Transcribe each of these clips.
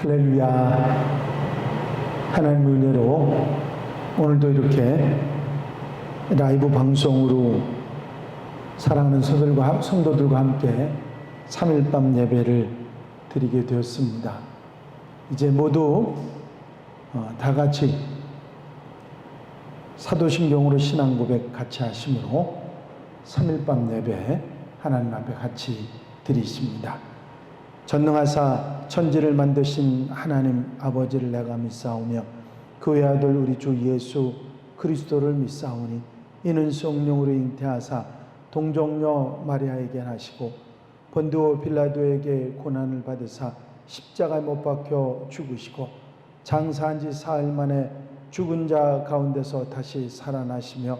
할렐루야. 하나님 은혜로 오늘도 이렇게 라이브 방송으로 사랑하는 성도들과 함께 3일 밤 예배를 드리게 되었습니다. 이제 모두 다 같이 사도신경으로 신앙 고백 같이 하심으로 3일 밤 예배 하나님 앞에 같이 드리십니다. 전능하사 천지를 만드신 하나님 아버지를 내가 믿사오며 그 외아들 우리 주 예수 그리스도를 믿사오니 이는 성령으로 잉태하사 동정녀 마리아에게 나시고 본디오 빌라도에게 고난을 받으사 십자가에 못 박혀 죽으시고 장사한 지 사흘 만에 죽은 자 가운데서 다시 살아나시며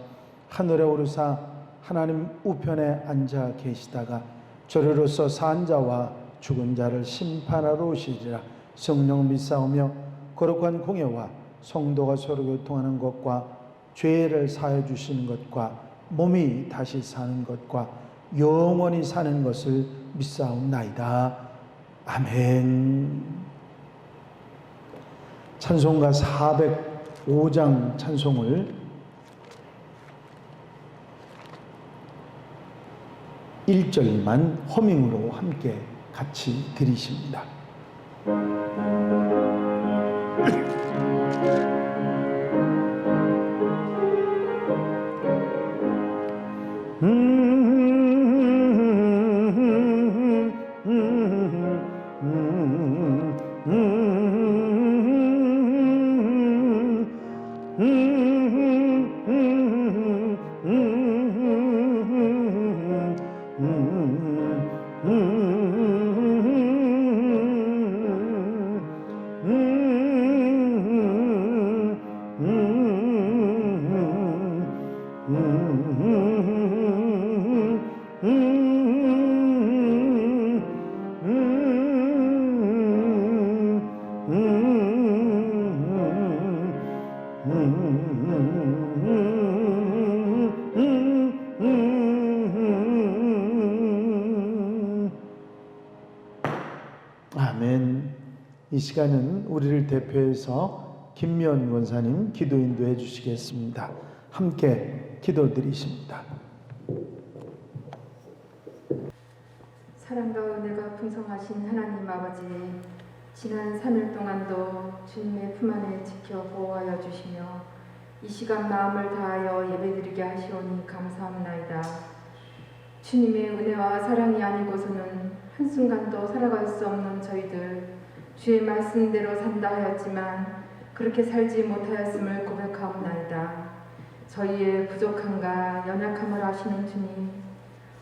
하늘에 오르사 하나님 우편에 앉아 계시다가 저리로서 산 자와 죽은 자를 심판하러 오시리라. 성령 믿사오며 거룩한 공예와 성도가 서로 교통하는 것과 죄를 사해 주시는 것과 몸이 다시 사는 것과 영원히 사는 것을 믿사옵나이다. 아멘. 찬송가 405장 찬송을 1절만 허밍으로 함께 같이 드리십니다. 아멘. 이 시간은 우리를 대표해서 김미연 권사님 기도 인도해 주시겠습니다. 함께 기도드리십니다. 사랑과 은혜가 풍성하신 하나님 아버지, 지난 3일 동안도 주님의 품 안에 지켜 보호하여 주시며 이 시간 마음을 다하여 예배드리게 하시오니 감사합나이다. 주님의 은혜와 사랑이 아니고서는 한순간도 살아갈 수 없는 저희들, 주의 말씀대로 산다 하였지만 그렇게 살지 못하였음을 고백하옵나이다. 저희의 부족함과 연약함을 아시는 주님,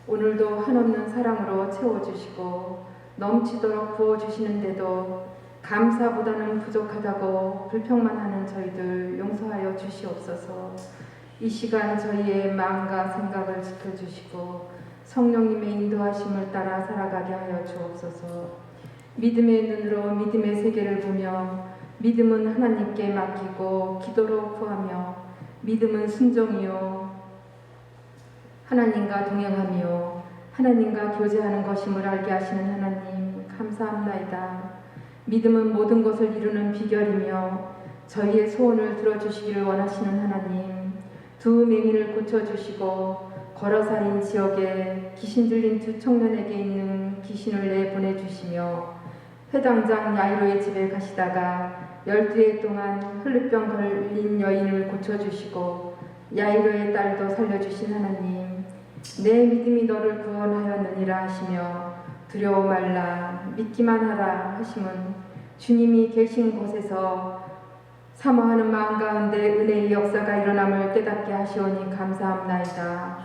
오늘도 한없는 사랑으로 채워주시고 넘치도록 부어주시는데도 감사보다는 부족하다고 불평만 하는 저희들 용서하여 주시옵소서. 이 시간 저희의 마음과 생각을 지켜주시고 성령님의 인도하심을 따라 살아가게 하여 주옵소서. 믿음의 눈으로 믿음의 세계를 보며 믿음은 하나님께 맡기고 기도로 구하며 믿음은 순종이요 하나님과 동행하며 하나님과 교제하는 것임을 알게 하시는 하나님 감사합나이다. 믿음은 모든 것을 이루는 비결이며 저희의 소원을 들어주시기를 원하시는 하나님, 두 맹인을 고쳐주시고 걸어살인 지역에 귀신 들린 두 청년에게 있는 귀신을 내보내주시며 회당장 야이로의 집에 가시다가 12해 동안 혈루병 걸린 여인을 고쳐주시고 야이로의 딸도 살려주신 하나님, 내 믿음이 너를 구원하였느니라 하시며 두려워 말라 믿기만 하라 하심은 주님이 계신 곳에서 사모하는 마음 가운데 은혜의 역사가 일어남을 깨닫게 하시오니 감사합나이다.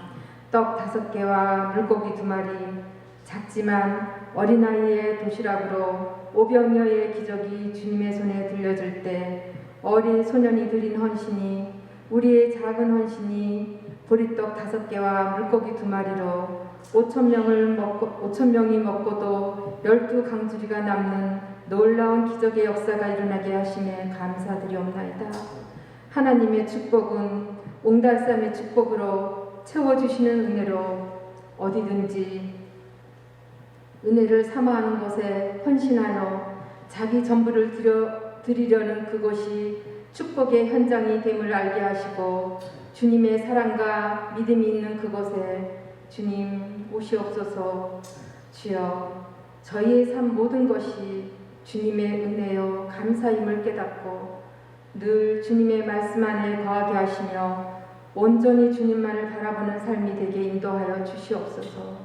떡 5개와 물고기 2마리, 작지만 어린아이의 도시락으로 500여의 기적이 주님의 손에 들려질 때 어린 소년이 드린 헌신이, 우리의 작은 헌신이 보리떡 5개와 물고기 2마리로 5,000명이 먹고도 12강주리가 남는 놀라운 기적의 역사가 일어나게 하심에 감사드리옵나이다. 하나님의 축복은 옹달샘의 축복으로 채워주시는 은혜로 어디든지 은혜를 사모하는 것에 헌신하여 자기 전부를 드리려는 그것이 축복의 현장이 됨을 알게 하시고 주님의 사랑과 믿음이 있는 그곳에 주님 오시옵소서. 주여, 저희의 삶 모든 것이 주님의 은혜요 감사임을 깨닫고 늘 주님의 말씀 안에 거하게 하시며 온전히 주님만을 바라보는 삶이 되게 인도하여 주시옵소서.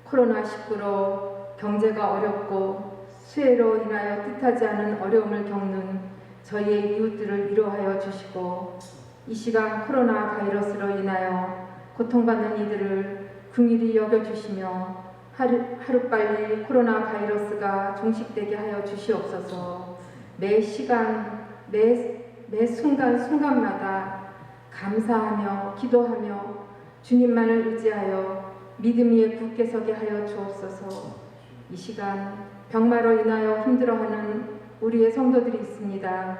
코로나19로 경제가 어렵고 수해로 인하여 뜻하지 않은 어려움을 겪는 저희의 이웃들을 위로하여 주시고 이 시간 코로나 바이러스로 인하여 고통받는 이들을 긍휼히 여겨주시며 하루빨리 코로나 바이러스가 종식되게 하여 주시옵소서. 매 시간 매 순간순간마다 감사하며 기도하며 주님만을 의지하여 믿음 위에 굳게 서게 하여 주옵소서. 이 시간 병마로 인하여 힘들어하는 우리의 성도들이 있습니다.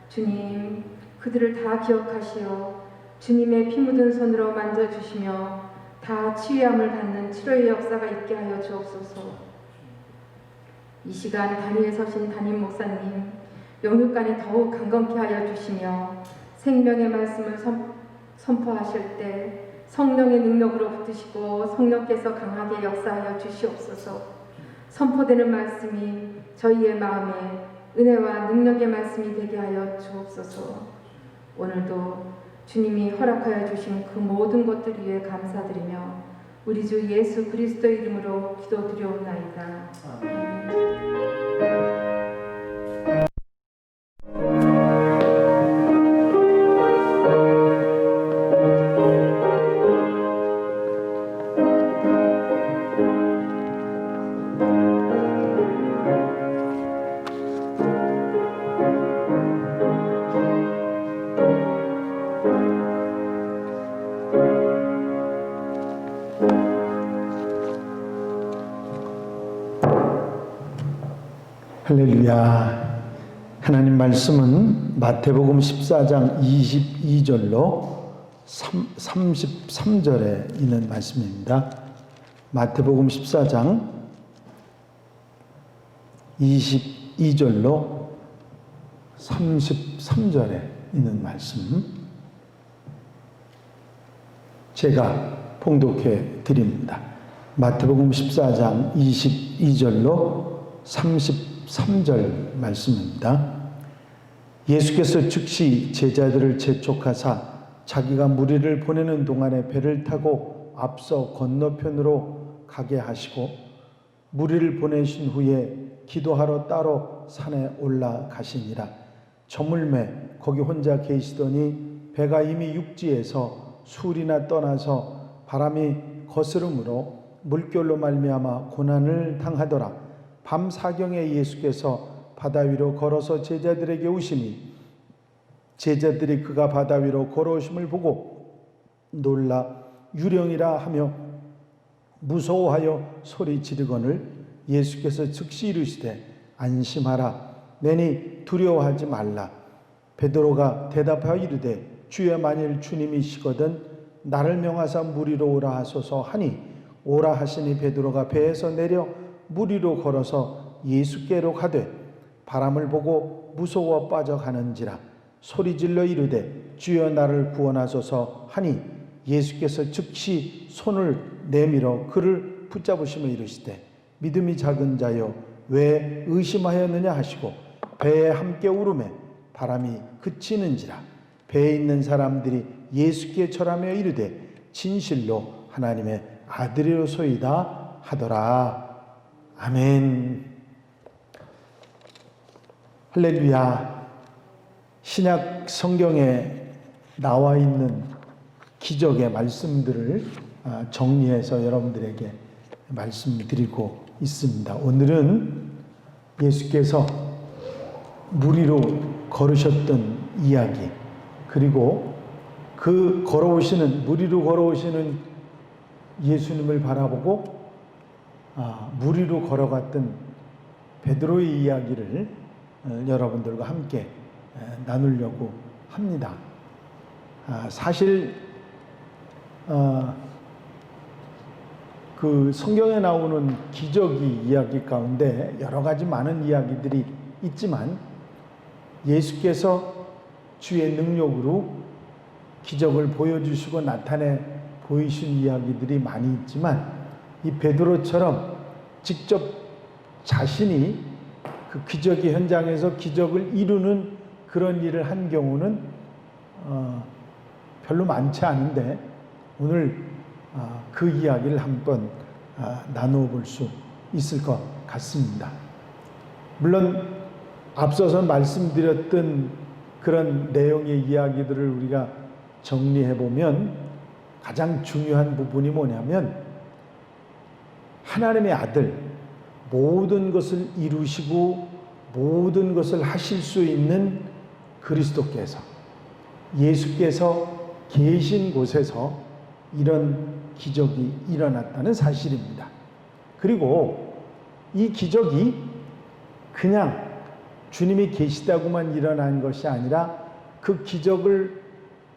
주님, 그들을 다 기억하시어 주님의 피 묻은 손으로 만져주시며 다 치유함을 받는 치료의 역사가 있게 하여 주옵소서. 이 시간 단위에 서신 담임 목사님, 영육간에 더욱 강건케 하여 주시며 생명의 말씀을 선포하실 때 성령의 능력으로 붙으시고 성령께서 강하게 역사하여 주시옵소서. 선포되는 말씀이 저희의 마음에 은혜와 능력의 말씀이 되게 하여 주옵소서. 오늘도 주님이 허락하여 주신 그 모든 것들 위해 감사드리며 우리 주 예수 그리스도 이름으로 기도드려옵나이다. 아멘. 할렐루야. 하나님 말씀은 마태복음 14장 22절로 33절에 있는 말씀입니다. 마태복음 14장 22절로 33절에 있는 말씀 제가 봉독해 드립니다. 마태복음 14장 22절로 33절 말씀입니다. 예수께서 즉시 제자들을 재촉하사 자기가 무리를 보내는 동안에 배를 타고 앞서 건너편으로 가게 하시고 무리를 보내신 후에 기도하러 따로 산에 올라가시니라. 저물매 거기 혼자 계시더니 배가 이미 육지에서 술이나 떠나서 바람이 거스름으로 물결로 말미암아 고난을 당하더라. 밤 사경에 예수께서 바다 위로 걸어서 제자들에게 오시니 제자들이 그가 바다 위로 걸어오심을 보고 놀라 유령이라 하며 무서워하여 소리 지르거늘 예수께서 즉시 이르시되 안심하라 내니 두려워하지 말라. 베드로가 대답하여 이르되 주여 만일 주님이시거든 나를 명하사 물 위로 오라 하소서 하니 오라 하시니 베드로가 배에서 내려 물 위로 걸어서 예수께로 가되 바람을 보고 무서워 빠져가는지라 소리질러 이르되 주여 나를 구원하소서 하니 예수께서 즉시 손을 내밀어 그를 붙잡으시며 이르시되 믿음이 작은 자여 왜 의심하였느냐 하시고 배에 함께 오르매 바람이 그치는지라. 배에 있는 사람들이 예수께 절하며 이르되 진실로 하나님의 아들이로소이다 하더라. 아멘. 할렐루야. 신약 성경에 나와 있는 기적의 말씀들을 정리해서 여러분들에게 말씀드리고 있습니다. 오늘은 예수께서 물 위로 걸으셨던 이야기, 그리고 그 물 위로 걸어오시는 예수님을 바라보고 물 위로 걸어갔던 베드로의 이야기를 여러분들과 함께 나누려고 합니다. 사실 그 성경에 나오는 기적이 이야기 가운데 여러 가지 많은 이야기들이 있지만 예수께서 주의 능력으로 기적을 보여주시고 나타내 보이신 이야기들이 많이 있지만 이 베드로처럼 직접 자신이 그 기적의 현장에서 기적을 이루는 그런 일을 한 경우는 별로 많지 않은데 오늘 그 이야기를 한번 나누어 볼 수 있을 것 같습니다. 물론 앞서서 말씀드렸던 그런 내용의 이야기들을 우리가 정리해 보면 가장 중요한 부분이 뭐냐면 하나님의 아들, 모든 것을 이루시고 모든 것을 하실 수 있는 그리스도께서, 예수께서 계신 곳에서 이런 기적이 일어났다는 사실입니다. 그리고 이 기적이 그냥 주님이 계시다고만 일어난 것이 아니라 그 기적을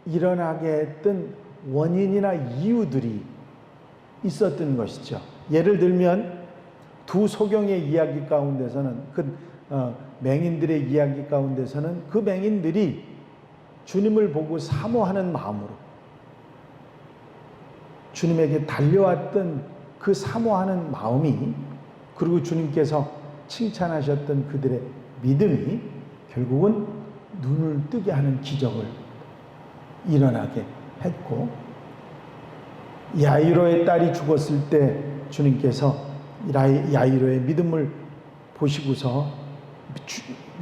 일어나게 했던 원인이나 이유들이 있었던 것이죠. 예를 들면 두 소경의 이야기 가운데서는 맹인들의 이야기 가운데서는 그 맹인들이 주님을 보고 사모하는 마음으로 주님에게 달려왔던 그 사모하는 마음이, 그리고 주님께서 칭찬하셨던 그들의 믿음이 결국은 눈을 뜨게 하는 기적을 일어나게 했고, 야이로의 딸이 죽었을 때 주님께서 야이로의 믿음을 보시고서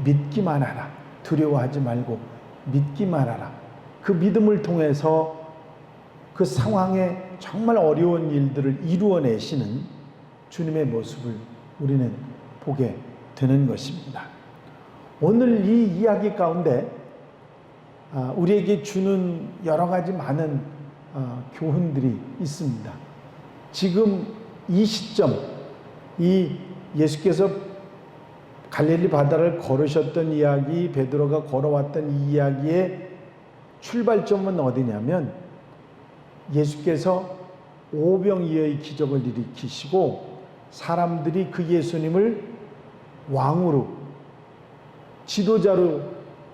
믿기만 하라, 두려워하지 말고 믿기만 하라, 그 믿음을 통해서 그 상황에 정말 어려운 일들을 이루어내시는 주님의 모습을 우리는 보게 되는 것입니다. 오늘 이 이야기 가운데 우리에게 주는 여러 가지 많은 교훈들이 있습니다. 지금 이 시점, 이 예수께서 갈릴리 바다를 걸으셨던 이야기, 베드로가 걸어왔던 이 이야기의 출발점은 어디냐면 예수께서 오병이어의 기적을 일으키시고 사람들이 그 예수님을 왕으로, 지도자로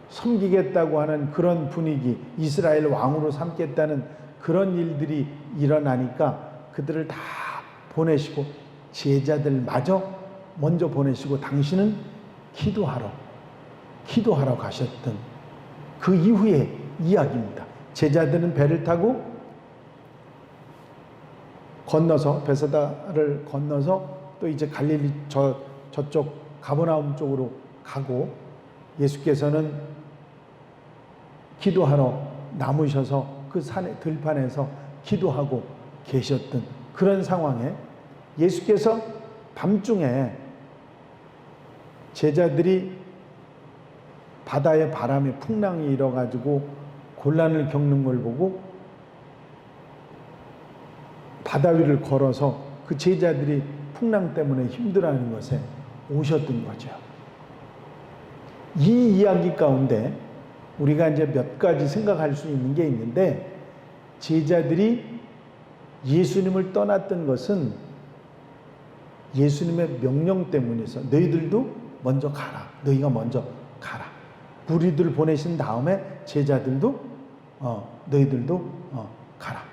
섬기겠다고 하는 그런 분위기, 이스라엘 왕으로 삼겠다는 그런 일들이 일어나니까 그들을 다 보내시고 제자들마저 먼저 보내시고 당신은 기도하러 가셨던 그 이후의 이야기입니다. 제자들은 배를 타고 건너서, 베세다를 건너서 또 이제 갈릴리 저쪽 가버나움 쪽으로 가고, 예수께서는 기도하러 남으셔서 그 산의 들판에서 기도하고 계셨던 그런 상황에 예수께서 밤중에 제자들이 바다의 바람에 풍랑이 일어가지고 곤란을 겪는 걸 보고 바다 위를 걸어서 그 제자들이 풍랑 때문에 힘들어하는 것에 오셨던 거죠. 이 이야기 가운데 우리가 이제 몇 가지 생각할 수 있는 게 있는데, 제자들이 예수님을 떠났던 것은 예수님의 명령 때문에서 너희들도 먼저 가라. 너희가 먼저 가라. 무리들 보내신 다음에 제자들도 너희들도 가라.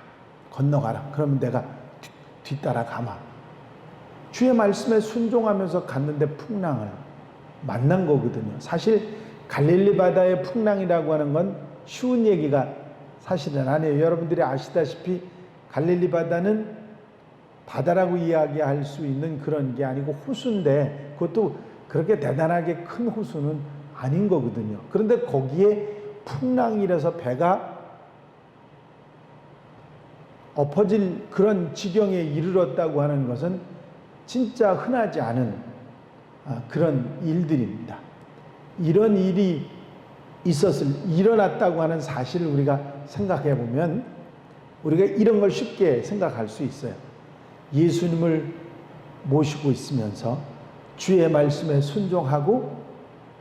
건너가라. 그러면 내가 뒤따라 가마. 주의 말씀에 순종하면서 갔는데 풍랑을 만난 거거든요. 사실 갈릴리 바다의 풍랑이라고 하는 건 쉬운 얘기가 사실은 아니에요. 여러분들이 아시다시피 갈릴리 바다는 바다라고 이야기할 수 있는 그런 게 아니고 호수인데, 그것도 그렇게 대단하게 큰 호수는 아닌 거거든요. 그런데 거기에 풍랑이라서 배가 엎어질 그런 지경에 이르렀다고 하는 것은 진짜 흔하지 않은 그런 일들입니다. 이런 일이 일어났다고 하는 사실을 우리가 생각해 보면 우리가 이런 걸 쉽게 생각할 수 있어요. 예수님을 모시고 있으면서 주의 말씀에 순종하고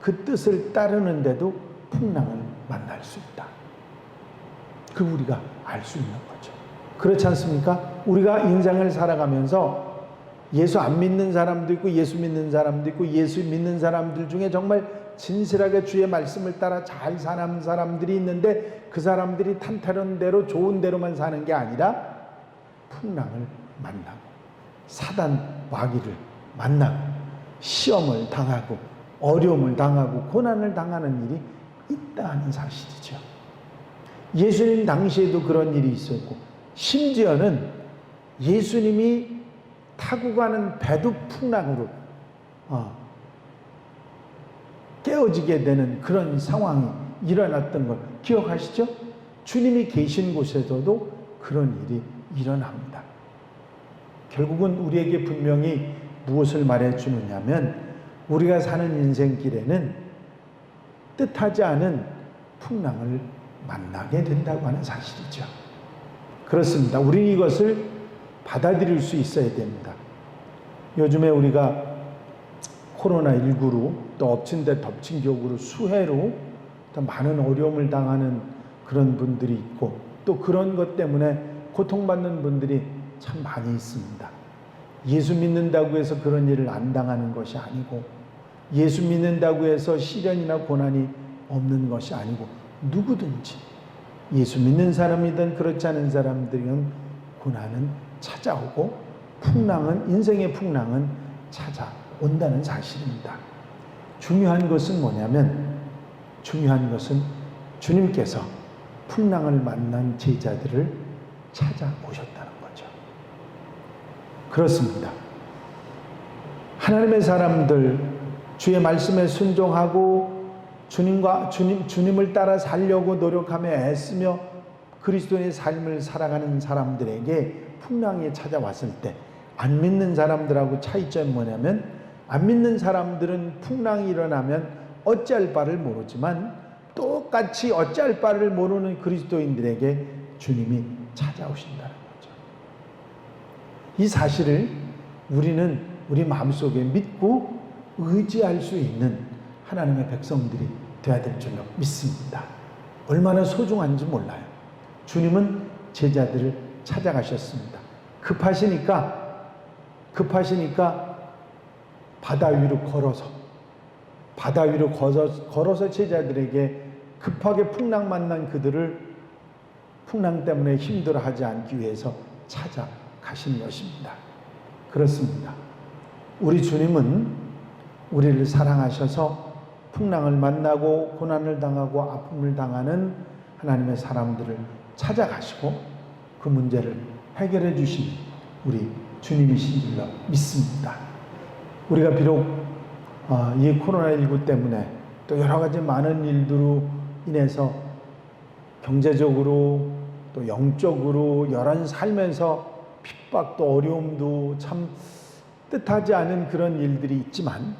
그 뜻을 따르는데도 풍랑을 만날 수 있다. 그 우리가 알 수 있는 거죠. 그렇지 않습니까? 우리가 인생을 살아가면서 예수 안 믿는 사람도 있고 예수 믿는 사람도 있고 예수 믿는 사람들 중에 정말 진실하게 주의 말씀을 따라 잘 사는 사람들이 있는데 그 사람들이 탄탄한 대로 좋은 대로만 사는 게 아니라 풍랑을 만나고 사단 마귀를 만나고 시험을 당하고 어려움을 당하고 고난을 당하는 일이 있다는 사실이죠. 예수님 당시에도 그런 일이 있었고 심지어는 예수님이 타고 가는 배도 풍랑으로 깨어지게 되는 그런 상황이 일어났던 걸 기억하시죠? 주님이 계신 곳에서도 그런 일이 일어납니다. 결국은 우리에게 분명히 무엇을 말해주느냐면 우리가 사는 인생길에는 뜻하지 않은 풍랑을 만나게 된다고 하는 사실이죠. 그렇습니다. 우리는 이것을 받아들일 수 있어야 됩니다. 요즘에 우리가 코로나19로 또 엎친 데 덮친 격으로 수해로 또 많은 어려움을 당하는 그런 분들이 있고 또 그런 것 때문에 고통받는 분들이 참 많이 있습니다. 예수 믿는다고 해서 그런 일을 안 당하는 것이 아니고 예수 믿는다고 해서 시련이나 고난이 없는 것이 아니고 누구든지 예수 믿는 사람이든 그렇지 않은 사람들은 고난은 찾아오고 풍랑은 인생의 풍랑은 찾아온다는 사실입니다. 중요한 것은 뭐냐면 중요한 것은 주님께서 풍랑을 만난 제자들을 찾아오셨다는 거죠. 그렇습니다. 하나님의 사람들 주의 말씀에 순종하고 주님을 따라 살려고 노력하며 애쓰며 그리스도의 삶을 살아가는 사람들에게 풍랑이 찾아왔을 때 안 믿는 사람들하고 차이점이 뭐냐면 안 믿는 사람들은 풍랑이 일어나면 어찌할 바를 모르지만 똑같이 어찌할 바를 모르는 그리스도인들에게 주님이 찾아오신다는 거죠. 이 사실을 우리는 우리 마음속에 믿고 의지할 수 있는 하나님의 백성들이 되어야 될 줄로 믿습니다. 얼마나 소중한지 몰라요. 주님은 제자들을 찾아가셨습니다. 급하시니까 바다 위로 걸어서 제자들에게 급하게 풍랑 만난 그들을 풍랑 때문에 힘들어하지 않기 위해서 찾아가신 것입니다. 그렇습니다. 우리 주님은 우리를 사랑하셔서 풍랑을 만나고 고난을 당하고 아픔을 당하는 하나님의 사람들을 찾아가시고 그 문제를 해결해 주신 우리 주님이신 줄로 믿습니다. 우리가 비록 이 코로나19 때문에 또 여러 가지 많은 일들로 인해서 경제적으로 또 영적으로 여러 살면서 핍박도 어려움도 참 뜻하지 않은 그런 일들이 있지만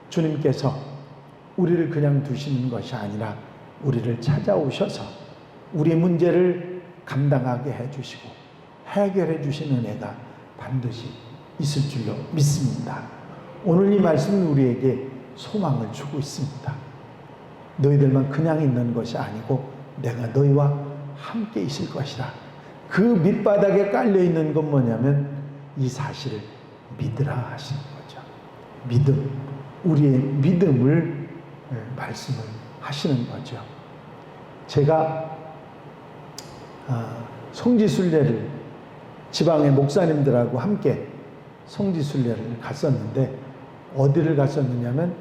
주님께서 우리를 그냥 두시는 것이 아니라 우리를 찾아오셔서 우리의 문제를 감당하게 해주시고 해결해 주시는 은혜가 반드시 있을 줄로 믿습니다. 오늘 이 말씀은 우리에게 소망을 주고 있습니다. 너희들만 그냥 있는 것이 아니고 내가 너희와 함께 있을 것이라. 그 밑바닥에 깔려있는 건 뭐냐면 이 사실을 믿으라 하시는 거죠. 믿음, 우리의 믿음을 말씀을 하시는 거죠. 제가 성지순례를 지방의 목사님들하고 함께 성지순례를 갔었는데 어디를 갔었느냐면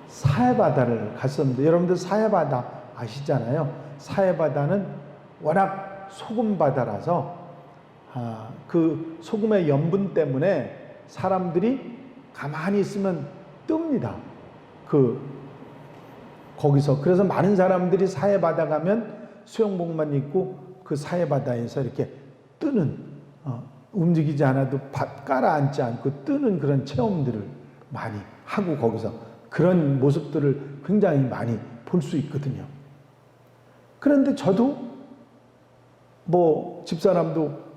사해바다를 갔었는데 여러분들 사해바다 아시잖아요. 사해바다는 워낙 소금바다라서 그 소금의 염분 때문에 사람들이 가만히 있으면 뜹니다. 거기서 그래서 많은 사람들이 사해바다 가면 수영복만 입고 그 사해바다에서 이렇게 뜨는 움직이지 않아도 깔아앉지 않고 뜨는 그런 체험들을 많이 하고 거기서 그런 모습들을 굉장히 많이 볼 수 있거든요. 그런데 저도 집사람도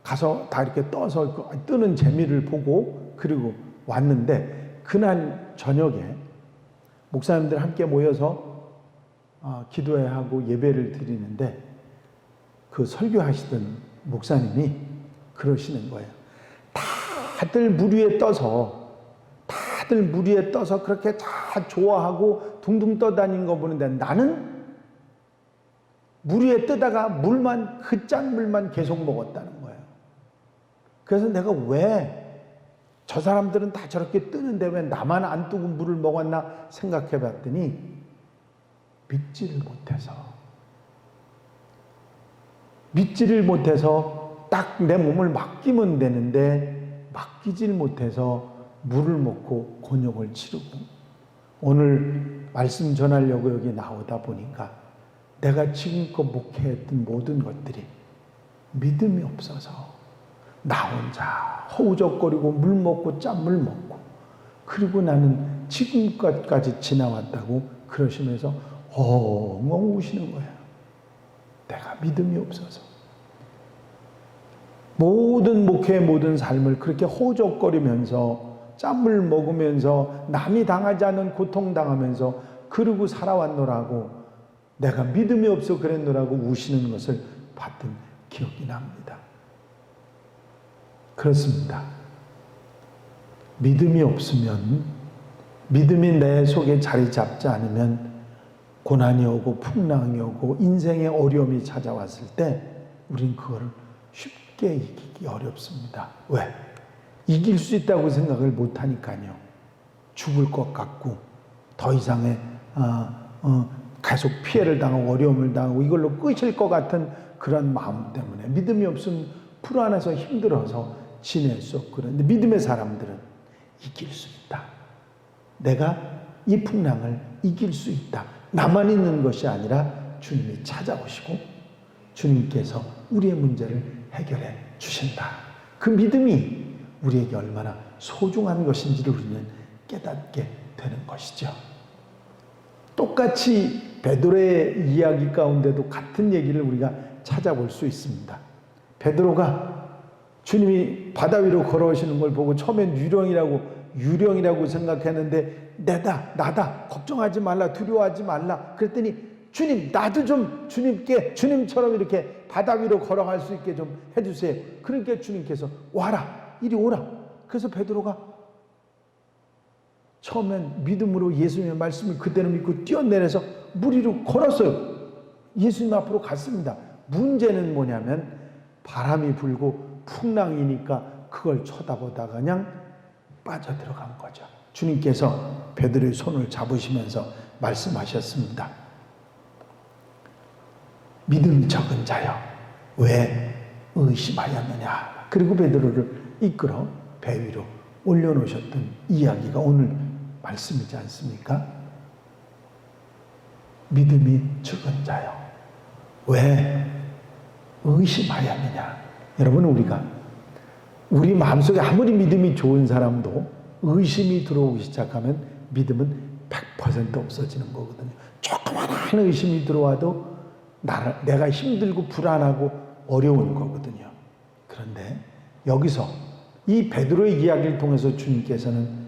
가서 다 이렇게 떠서 뜨는 재미를 보고 그리고 왔는데 그날 저녁에 목사님들 함께 모여서 기도회 하고 예배를 드리는데 그 설교하시던 목사님이 그러시는 거예요. 다들 물 위에 떠서 그렇게 다 좋아하고 둥둥 떠다니는 거 보는데 나는 물 위에 뜨다가 그 짠물만 계속 먹었다는 거예요. 그래서 내가 왜 저 사람들은 다 저렇게 뜨는데 왜 나만 안 뜨고 물을 먹었나 생각해 봤더니 믿지를 못해서 딱 내 몸을 맡기면 되는데 맡기질 못해서 물을 먹고 곤욕을 치르고, 오늘 말씀 전하려고 여기 나오다 보니까 내가 지금껏 목회했던 모든 것들이 믿음이 없어서 나 혼자 허우적거리고 물 먹고 짠물 먹고, 그리고 나는 지금까지 지나왔다고 그러시면서 엉엉 우시는 거예요. 내가 믿음이 없어서 모든 목회의 모든 삶을 그렇게 허우적거리면서 짠물 먹으면서 남이 당하지 않은 고통당하면서 그러고 살아왔노라고, 내가 믿음이 없어 그랬노라고 우시는 것을 봤던 기억이 납니다. 그렇습니다. 믿음이 없으면, 믿음이 내 속에 자리 잡지 않으면 고난이 오고 풍랑이 오고 인생의 어려움이 찾아왔을 때 우린 그거를 쉽게 이기기 어렵습니다. 왜? 이길 수 있다고 생각을 못하니까요. 죽을 것 같고 더 이상의 계속 피해를 당하고 어려움을 당하고 이걸로 끝일 것 같은 그런 마음 때문에 믿음이 없으면 불안해서 힘들어서 지낼 수 없고, 그런데 믿음의 사람들은 이길 수 있다. 내가 이 풍랑을 이길 수 있다. 나만 있는 것이 아니라 주님이 찾아오시고 주님께서 우리의 문제를 해결해 주신다. 그 믿음이 우리에게 얼마나 소중한 것인지를 우리는 깨닫게 되는 것이죠. 똑같이 베드로의 이야기 가운데도 같은 얘기를 우리가 찾아볼 수 있습니다. 베드로가 주님이 바다 위로 걸어오시는 걸 보고 처음엔 유령이라고 생각했는데 나다 걱정하지 말라 두려워하지 말라 그랬더니 주님 나도 좀 주님처럼 이렇게 바다 위로 걸어갈 수 있게 좀 해주세요. 그러니까 주님께서 와라 이리 오라. 그래서 베드로가 처음엔 믿음으로 예수님의 말씀을 그대로 믿고 뛰어내려서 물 위로 걸었어요. 예수님 앞으로 갔습니다. 문제는 뭐냐면 바람이 불고 풍랑이니까 그걸 쳐다보다가 그냥 빠져들어간 거죠. 주님께서 베드로의 손을 잡으시면서 말씀하셨습니다. 믿음이 적은 자여 왜 의심하였느냐. 그리고 베드로를 이끌어 배 위로 올려놓으셨던 이야기가 오늘 말씀이지 않습니까? 믿음이 적은 자여 왜 의심하였느냐. 여러분, 우리 마음속에 아무리 믿음이 좋은 사람도 의심이 들어오기 시작하면 믿음은 100% 없어지는 거거든요. 조그마한 의심이 들어와도 내가 힘들고 불안하고 어려운 거거든요. 그런데 여기서 이 베드로의 이야기를 통해서 주님께서는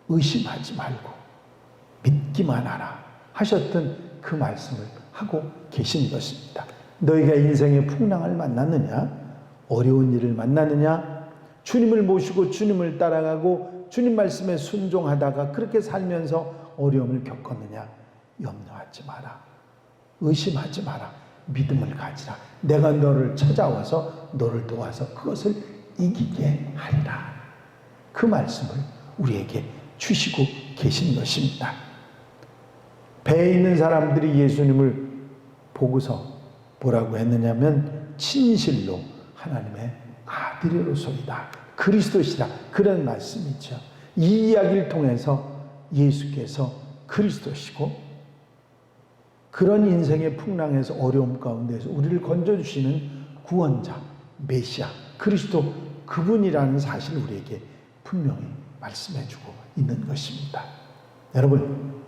의심하지 말고 믿기만 하라 하셨던 그 말씀을 하고 계신 것입니다. 너희가 인생의 풍랑을 만났느냐? 어려운 일을 만나느냐? 주님을 모시고 주님을 따라가고 주님 말씀에 순종하다가 그렇게 살면서 어려움을 겪었느냐? 염려하지 마라. 의심하지 마라. 믿음을 가지라. 내가 너를 찾아와서 너를 도와서 그것을 이기게 하리라. 그 말씀을 우리에게 주시고 계신 것입니다. 배에 있는 사람들이 예수님을 보고서 뭐라고 했느냐면 진실로 하나님의 아들이로소이다. 그리스도시다. 그런 말씀이죠. 이 이야기를 통해서 예수께서 그리스도시고 그런 인생의 풍랑에서 어려움 가운데서 우리를 건져주시는 구원자, 메시아, 그리스도 그분이라는 사실을 우리에게 분명히 말씀해주고 있는 것입니다. 여러분,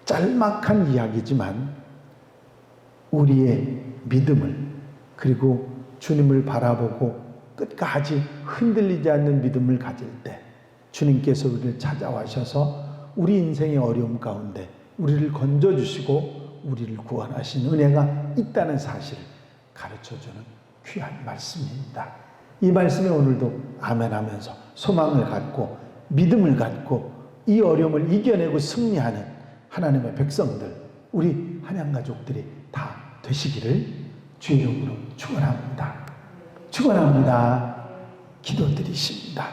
짤막한 이야기지만 우리의 믿음을 그리고 주님을 바라보고 끝까지 흔들리지 않는 믿음을 가질 때 주님께서 우리를 찾아와셔서 우리 인생의 어려움 가운데 우리를 건져주시고 우리를 구원하신 은혜가 있다는 사실을 가르쳐주는 귀한 말씀입니다. 이 말씀에 오늘도 아멘하면서 소망을 갖고 믿음을 갖고 이 어려움을 이겨내고 승리하는 하나님의 백성들, 우리 한양가족들이 다 되시기를 주의 이름으로 축원합니다. 축원합니다. 기도드리십니다.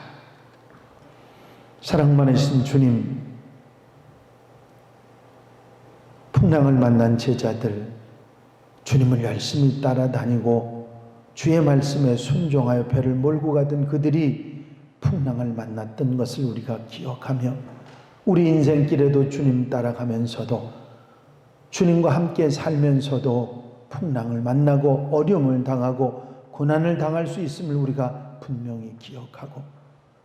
사랑 많으신 주님, 풍랑을 만난 제자들, 주님을 열심히 따라다니고 주의 말씀에 순종하여 배를 몰고 가던 그들이 풍랑을 만났던 것을 우리가 기억하며 우리 인생길에도 주님 따라가면서도 주님과 함께 살면서도 풍랑을 만나고 어려움을 당하고 고난을 당할 수 있음을 우리가 분명히 기억하고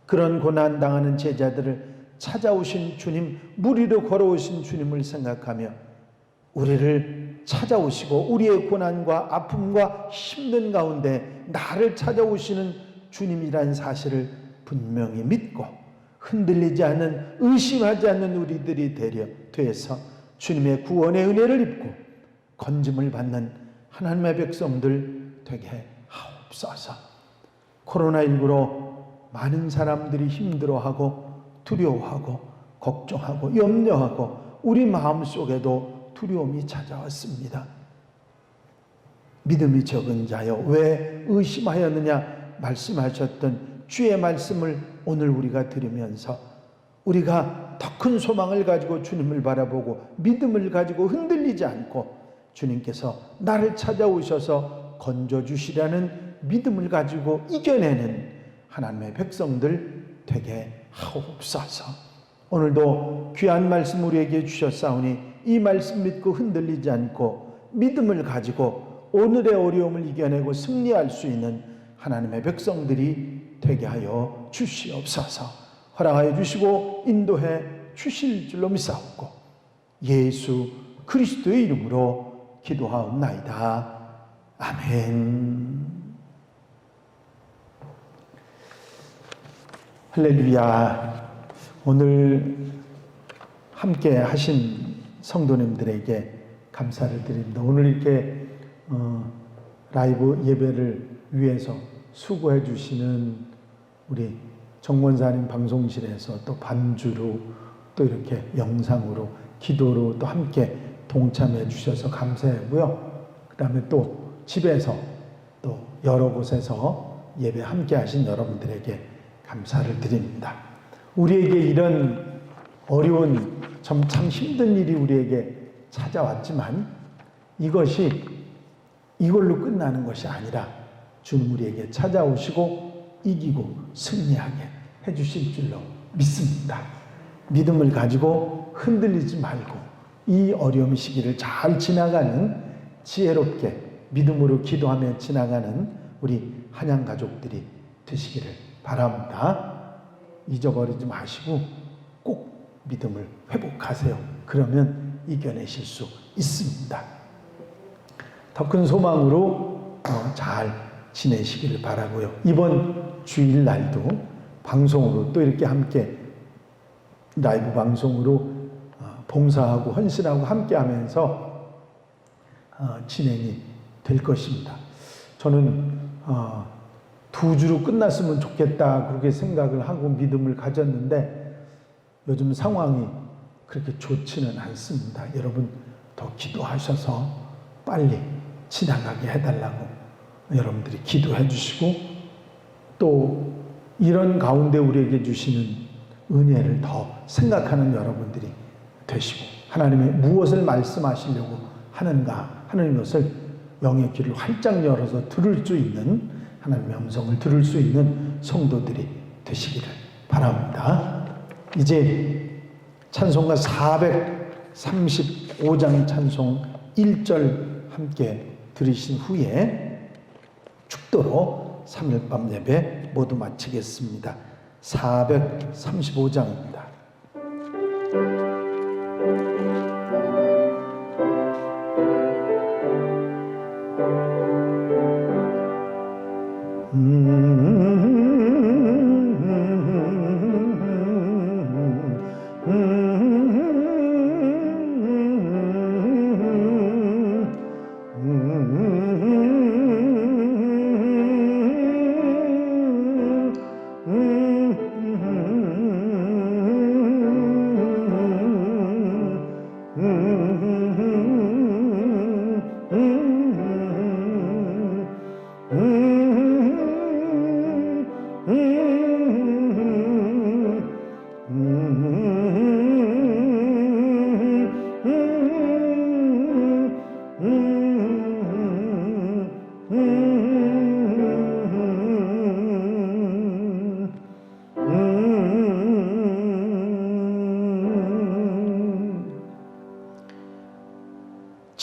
그런 고난 당하는 제자들을 찾아오신 주님, 물 위로 걸어오신 주님을 생각하며 우리를 찾아오시고 우리의 고난과 아픔과 힘든 가운데 나를 찾아오시는 주님이란 사실을 분명히 믿고 흔들리지 않는, 의심하지 않는 우리들이 되어서 주님의 구원의 은혜를 입고 건짐을 받는 하나님의 백성들 되게 하옵소서. 코로나19로 많은 사람들이 힘들어하고 두려워하고 걱정하고 염려하고 우리 마음속에도 두려움이 찾아왔습니다. 믿음이 적은 자여 왜 의심하였느냐 말씀하셨던 주의 말씀을 오늘 우리가 들으면서 우리가 더 큰 소망을 가지고 주님을 바라보고 믿음을 가지고 흔들리지 않고 주님께서 나를 찾아오셔서 건져주시라는 믿음을 가지고 이겨내는 하나님의 백성들 되게 하옵소서. 오늘도 귀한 말씀 우리에게 주셨사오니 이 말씀 믿고 흔들리지 않고 믿음을 가지고 오늘의 어려움을 이겨내고 승리할 수 있는 하나님의 백성들이 되게 하여 주시옵소서. 허락하여 주시고 인도해 주실 줄로 믿사옵고 예수 그리스도의 이름으로 기도하옵나이다. 아멘. 할렐루야. 오늘 함께 하신 성도님들에게 감사를 드립니다. 오늘 이렇게 라이브 예배를 위해서 수고해 주시는 우리 정원사님 방송실에서 또 반주로 또 이렇게 영상으로 기도로 또 함께 동참해 주셔서 감사하고요. 그 다음에 또 집에서 또 여러 곳에서 예배 함께 하신 여러분들에게 감사를 드립니다. 우리에게 이런 어려운 참 힘든 일이 우리에게 찾아왔지만 이것이 이걸로 끝나는 것이 아니라 주님 우리에게 찾아오시고 이기고 승리하게 해주실 줄로 믿습니다. 믿음을 가지고 흔들리지 말고 이 어려움 시기를 잘 지나가는 지혜롭게 믿음으로 기도하며 지나가는 우리 한양 가족들이 되시기를 바랍니다. 잊어버리지 마시고 꼭 믿음을 회복하세요. 그러면 이겨내실 수 있습니다. 더 큰 소망으로 잘 지내시기를 바라고요. 이번 주일날도 방송으로 또 이렇게 함께 라이브 방송으로 봉사하고 헌신하고 함께하면서 진행이 될 것입니다. 저는 2주로 끝났으면 좋겠다 그렇게 생각을 하고 믿음을 가졌는데 요즘 상황이 그렇게 좋지는 않습니다. 여러분 더 기도하셔서 빨리 지나가게 해달라고 여러분들이 기도해 주시고 또 이런 가운데 우리에게 주시는 은혜를 더 생각하는 여러분들이 되시고 하나님이 무엇을 말씀하시려고 하는가 하는 것을 영의 귀를 활짝 열어서 들을 수 있는 하나님의 음성을 들을 수 있는 성도들이 되시기를 바랍니다. 이제 찬송가 435장 찬송 1절 함께 들으신 후에 축도로 3일 밤 예배 모두 마치겠습니다. 435장입니다.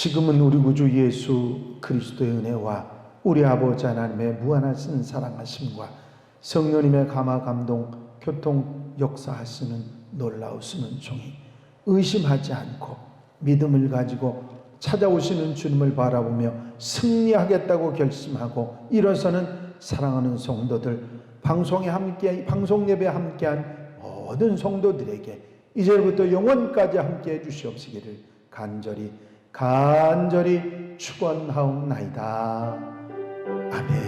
지금은 우리 구주 예수 그리스도의 은혜와 우리 아버지 하나님의 무한하신 사랑하심과 성령님의 감화 감동 교통 역사하시는 놀라우시는 종이 의심하지 않고 믿음을 가지고 찾아오시는 주님을 바라보며 승리하겠다고 결심하고 일어서는 사랑하는 성도들, 방송 예배에 함께한 모든 성도들에게 이제부터 영원까지 함께해 주시옵시기를 간절히 축원하옵나이다. 아멘.